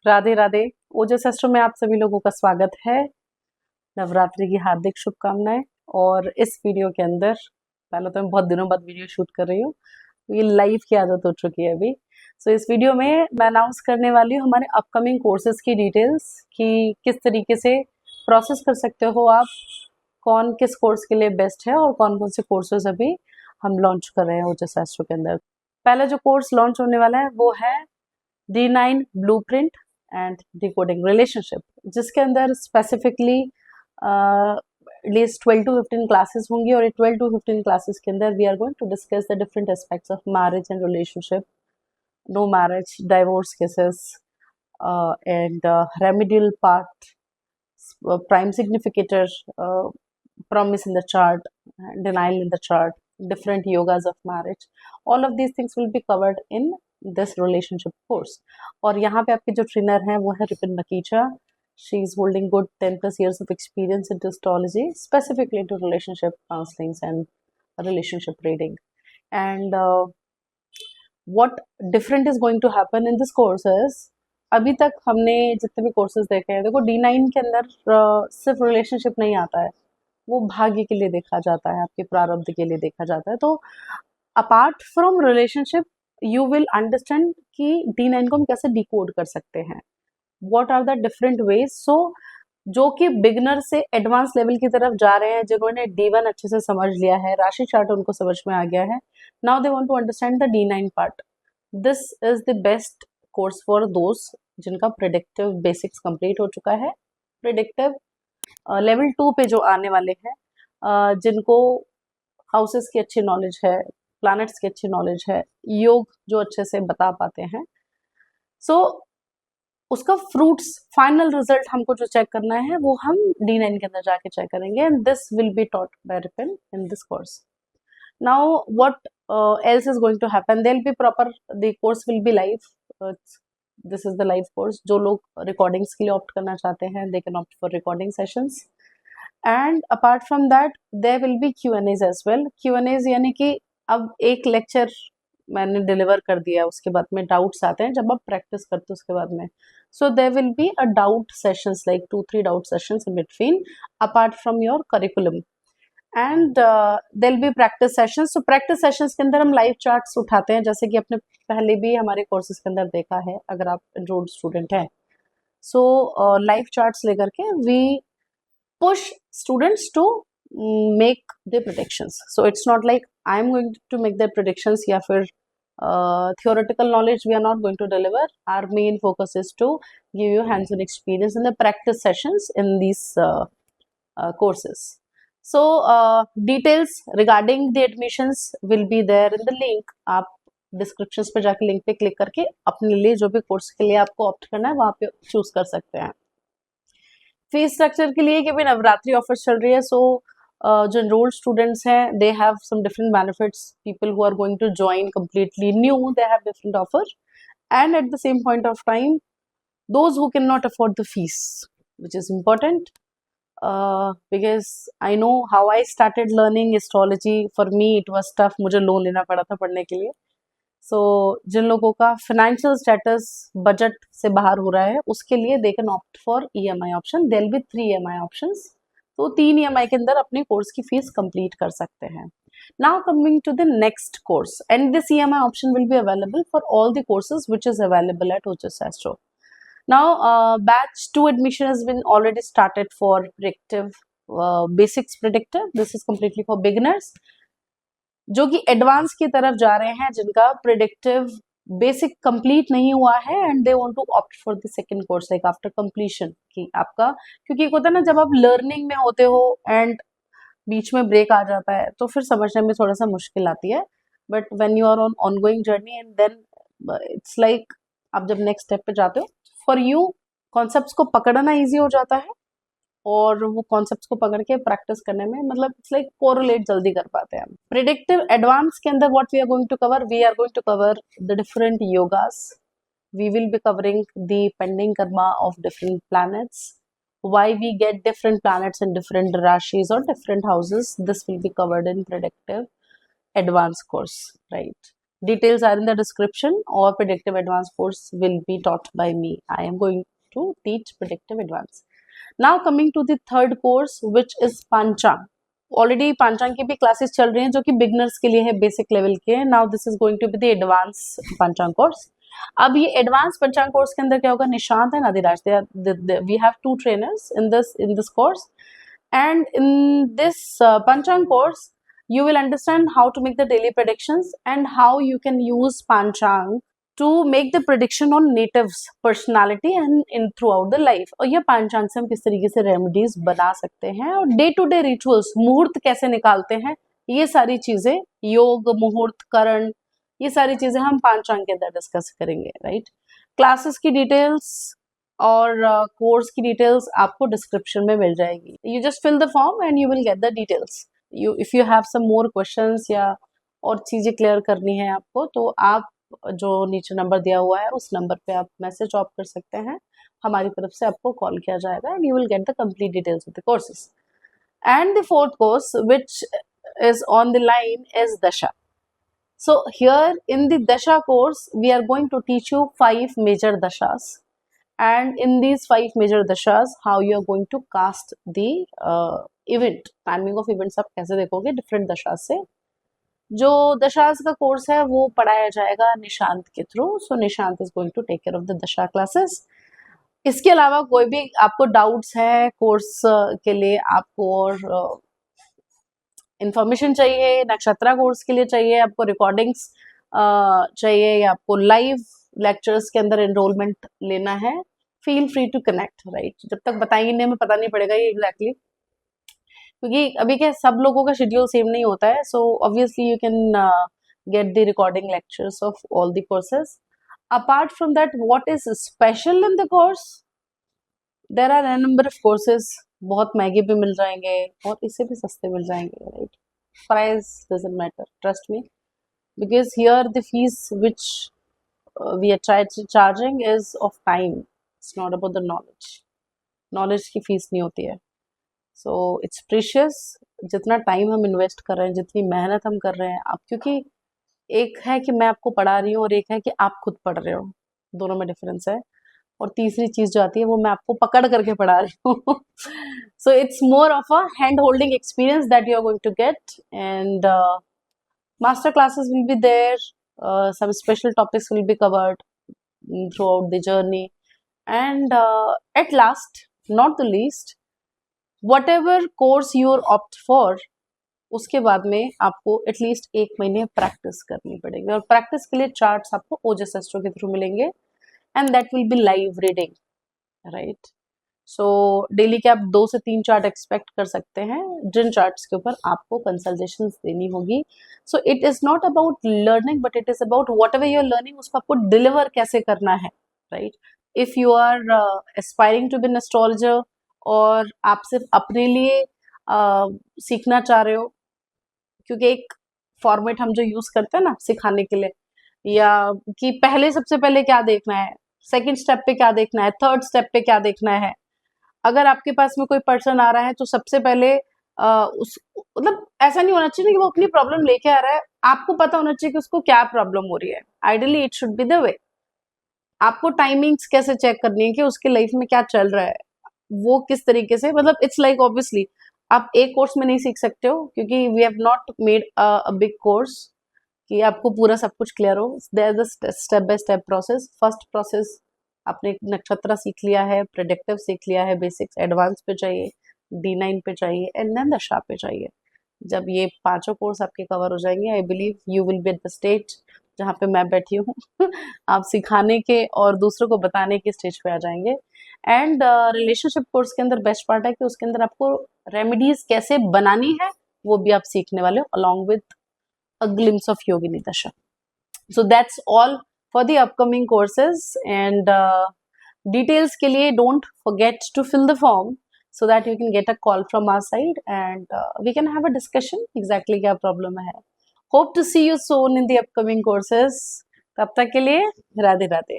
राधे राधे। ओजस astro में आप सभी लोगों का स्वागत है। नवरात्रि की हार्दिक शुभकामनाएं। और इस वीडियो के अंदर पहले तो मैं बहुत दिनों बाद वीडियो शूट कर रही हूँ, ये लाइव की आदत हो चुकी है अभी। सो इस वीडियो में मैं अनाउंस करने वाली हूँ हमारे अपकमिंग कोर्सेज की डिटेल्स कि किस तरीके से प्रोसेस कर सकते हो आप, कौन किस कोर्स के लिए बेस्ट है और कौन कौन से कोर्सेज अभी हम लॉन्च कर रहे हैं ओजस एस्ट्रो के अंदर। पहला जो कोर्स लॉन्च होने वाला है वो है D9 blueprint and decoding relationship, जिसके अंदर स्पेसिफिकली एटलीस्ट 12 to 15 क्लासेस होंगी। और 12 to 15 क्लासेस के अंदर we are going to discuss the different aspects of marriage and relationship, no marriage, divorce cases and remedial part, prime significator, promise in the chart, denial in the chart, different yogas of marriage. All of these things will be covered in this relationship course. और यहाँ पे आपके जो trainer हैं वो है Ripon मकीचा. She is holding good 10+ years of experience into astrology, specifically into relationship counselings and relationship reading. And what different is going to happen in this course is, अभी तक हमने जितने भी कोर्सेज देखे हैं, देखो D9 के अंदर सिर्फ रिलेशनशिप नहीं आता है, वो भाग्य के लिए देखा जाता है, आपके प्रारब्ध के लिए देखा जाता है। तो apart from relationship you will understand कि D9 को हम कैसे डिकोड कर सकते हैं, what are the different ways. So जो कि बिगनर से एडवांस लेवल की तरफ जा रहे हैं, जिन्होंने D1 अच्छे से समझ लिया है, राशि चार्ट उनको समझ में आ गया है, now they want to understand the D9 part. This is the best course for those जिनका प्रेडिक्टिव बेसिक्स कंप्लीट हो चुका है, प्रेडिक्टिव लेवल 2 पे जो आने वाले हैं, जिनको हाउसेस की अच्छी नॉलेज है, प्लैनेट्स की अच्छी नॉलेज है, योग जो अच्छे से बता पाते हैं। सो उसका फ्रूट्स फाइनल रिजल्ट हमको जो चेक करना है वो हम D9 के अंदर जाके चेक करेंगे, and this will be taught by Ripon in this course. Now what else is going to happen? There'll be proper, the course will be live. This is the live course. जो लोग recordings के लिए opt करना चाहते हैं, they can opt for recording sessions. And apart from that, there will be Q&As as well. Q&As यानी कि अब एक lecture मैंने deliver कर दिया, उसके बाद में doubts आते हैं जब आप practice करते हो उसके बाद में. So there will be a doubt sessions, like 2-3 doubt sessions in between, apart from your curriculum. And they'll be practice sessions. तो प्रैक्टिस सेशंस के अंदर हम लाइव चार्ट्स उठाते हैं, जैसे कि आपने पहले भी हमारे कोर्सेज के अंदर देखा है अगर आप एनरोल्ड स्टूडेंट हैं. सो लाइव चार्ट्स लेकर के we push students to make the predictions. So it's not like I am going to make the predictions या फिर theoretical knowledge we are not going to deliver. Our main focus is to give you hands-on experience in the practice sessions in these courses. So details regarding the admissions will be there in the link. आप description पे जाके link पे click करके अपने लिए जो भी course के लिए आपको ऑप्ट करना है वहाँ पे चूज कर सकते हैं. फीस स्ट्रक्चर के लिए कि भी नवरात्रि ऑफर्स चल रही है, सो जो एनरोल्ड स्टूडेंट्स हैं they have some different benefits. People who are going to join completely new, they have different offer, and at the same point of time those who cannot afford the fees, which is important. Because I know how I started learning astrology. For me it was tough. मुझे loan लेना पड़ा था पढ़ने के लिए. So जिन लोगों का financial status budget से बाहर हो रहा है उसके लिए they can opt for EMI option. There will be 3 EMI options. तो 3 EMI के अंदर अपनी कोर्स की फीस कंप्लीट कर सकते हैं. Now coming to the next course, and this EMI option will be available for all the courses which is available at Ojas Astro. Now batch 2 admission has been already started for predictive basics predictive. This is completely for beginners जो कि advance की तरफ जा रहे हैं, जिनका predictive basic complete नहीं हुआ है and they want to opt for the second course like after completion. कि आपका क्योंकि होता है ना जब आप लर्निंग में होते हो एंड बीच में ब्रेक आ जाता है तो फिर समझने में थोड़ा सा मुश्किल आती है. But when you are on ongoing journey and then it's like आप जब नेक्स्ट स्टेप पे जाते हो, फॉर यू कॉन्सेप्ट्स को पकड़ना इजी हो जाता है और वो कॉन्सेप्ट्स को पकड़ के प्रैक्टिस करने में मतलब इट्स लाइक कोरिलेट जल्दी कर पाते हैं. प्रिडिक्टिव एडवांस के अंदर what we are going to cover, we are going to cover the different yogas. We will be covering the pending karma of different planets, why we get different planets in different rashis or different houses. This will be covered in predictive advanced course, right? Details are in the description. Or predictive advanced course will be taught by me. I am going to teach predictive advanced. Now coming to the third course, which is Panchang. Already Panchang की भी classes चल रही हैं जो कि beginners के लिए है, बेसिक लेवल के हैं. Now this is going to be the advance Panchang course. अब ये एडवांस पंचांग कोर्स के अंदर क्या होगा, Nishant and Adhiraj, we have 2 trainers in this course, and in this panchang course you will understand how to make the daily predictions and how you can use panchang to make the prediction on natives personality and in throughout the life. और ये पंचांग से हम किस तरीके से remedies बना सकते हैं और डे टू डे रिचुअल्स, मुहूर्त कैसे निकालते हैं, ये सारी चीजें, योग, मुहूर्त, करण, ये सारी चीजें हम पंचांग के अंदर डिस्कस करेंगे. राइट. क्लासेस की डिटेल्स और कोर्स की डिटेल्स आपको डिस्क्रिप्शन में मिल जाएगी. You just fill the form and you will get the details. If you have some more questions या और चीजें क्लियर करनी है आपको, तो आप जो नीचे नंबर दिया हुआ है उस नंबर पे आप मैसेज ड्रॉप कर सकते हैं. हमारी तरफ से आपको कॉल किया जाएगा and you will get the complete details of the courses. And the fourth course which is on the line is Dasha. So here in the Dasha course we are going to teach you 5 major dashas, and in these 5 major dashas how you are going to cast the event. Timing of events आप कैसे देखोगे different dashas से. जो दशास का course है वो पढ़ाया जाएगा निशांत के through. So Nishant is going to take care of the dasha classes. इसके अलावा कोई भी आपको डाउट्स है कोर्स के लिए, आपको और इंफॉर्मेशन चाहिए, नक्षत्रा कोर्स के लिए चाहिए, आपको रिकॉर्डिंग्स चाहिए, या आपको लाइव लेक्चर्स के अंदर एनरोलमेंट लेना है, feel free to connect. Right. जब तक बताएंगे नहीं, हमें पता नहीं पड़ेगा ये एग्जैक्टली, क्योंकि अभी क्या सब लोगों का शेड्यूल सेम नहीं होता है. So obviously you can get the recording lectures of all the courses. Apart from that, what is special in the course, there are a number of courses. बहुत महंगे भी मिल जाएंगे और इससे भी सस्ते मिल जाएंगे. Right. Price doesn't matter, trust me, because here the fees which we are charging is of time. It's not about the knowledge. Knowledge की फीस नहीं होती है. So it's precious. जितना टाइम हम इन्वेस्ट कर रहे हैं, जितनी मेहनत हम कर रहे हैं आप, क्योंकि एक है कि मैं आपको पढ़ा रही हूँ और एक है कि आप खुद पढ़ रहे हो, दोनों में डिफरेंस है. और तीसरी चीज जो आती है वो मैं आपको पकड़ करके पढ़ा रही हूँ. So it's more of a hand holding experience that you are going to get. And master classes will be there, some special topics will be covered throughout the journey, and at last, not the least, whatever course you opt for, उसके बाद में आपको at least 1 महीने practice करनी पड़ेगी. और practice के लिए चार्ट्स आपको ओजस एस्ट्रो के थ्रू मिलेंगे, and that will be live reading. Right. So daily के आप 2 से 3 चार्ट एक्सपेक्ट कर सकते हैं, जिन चार्ट्स के ऊपर आपको कंसल्टेशंस देनी होगी. So it is not about learning, but it is about whatever you are learning, उसको आपको डिलीवर कैसे करना है. Right. If you are aspiring to be an astrologer और आप सिर्फ अपने लिए सीखना चाह रहे हो, क्योंकि एक फॉर्मेट हम जो यूज करते हैं ना सिखाने के लिए, या कि पहले सबसे पहले क्या देखना है, सेकंड स्टेप पे क्या देखना है, थर्ड स्टेप पे क्या देखना है. अगर आपके पास में कोई पर्सन आ रहा है तो सबसे पहले उस मतलब ऐसा नहीं होना चाहिए कि वो अपनी प्रॉब्लम लेके आ रहा है, आपको पता होना चाहिए कि उसको क्या प्रॉब्लम हो रही है. Ideally it should be the way. आपको टाइमिंग्स कैसे चेक करनी है कि उसके लाइफ में क्या चल रहा है, वो किस तरीके से, मतलब इट्स लाइक ऑब्वियसली आप एक कोर्स में नहीं सीख सकते हो, क्योंकि we have not made a big course कि आपको पूरा सब कुछ क्लियर हो. There is a step by step process. First process आपने नक्षत्र सीख लिया है, प्रेडिक्टिव सीख लिया है, बेसिक्स. एडवांस पे चाहिए, D9 पे चाहिए, एंड देन दशा पे चाहिए. जब ये 5 कोर्स आपके कवर हो जाएंगे, I believe you will be at the stage जहाँ पे मैं बैठी हूँ. आप सिखाने के और दूसरों को बताने के स्टेज पे आ जाएंगे. एंड रिलेशनशिप कोर्स के अंदर बेस्ट पार्ट है कि उसके अंदर आपको रेमेडीज कैसे बनानी है वो भी आप सीखने वाले हो, along with a glimpse of Yogini Dasha. So that's all for the upcoming courses, and details के लिए don't forget to fill the form so that you can get a call from our side, and we can have a discussion exactly क्या problem है. Hope to see you soon in the upcoming courses. तब तक के लिए राधे राधे.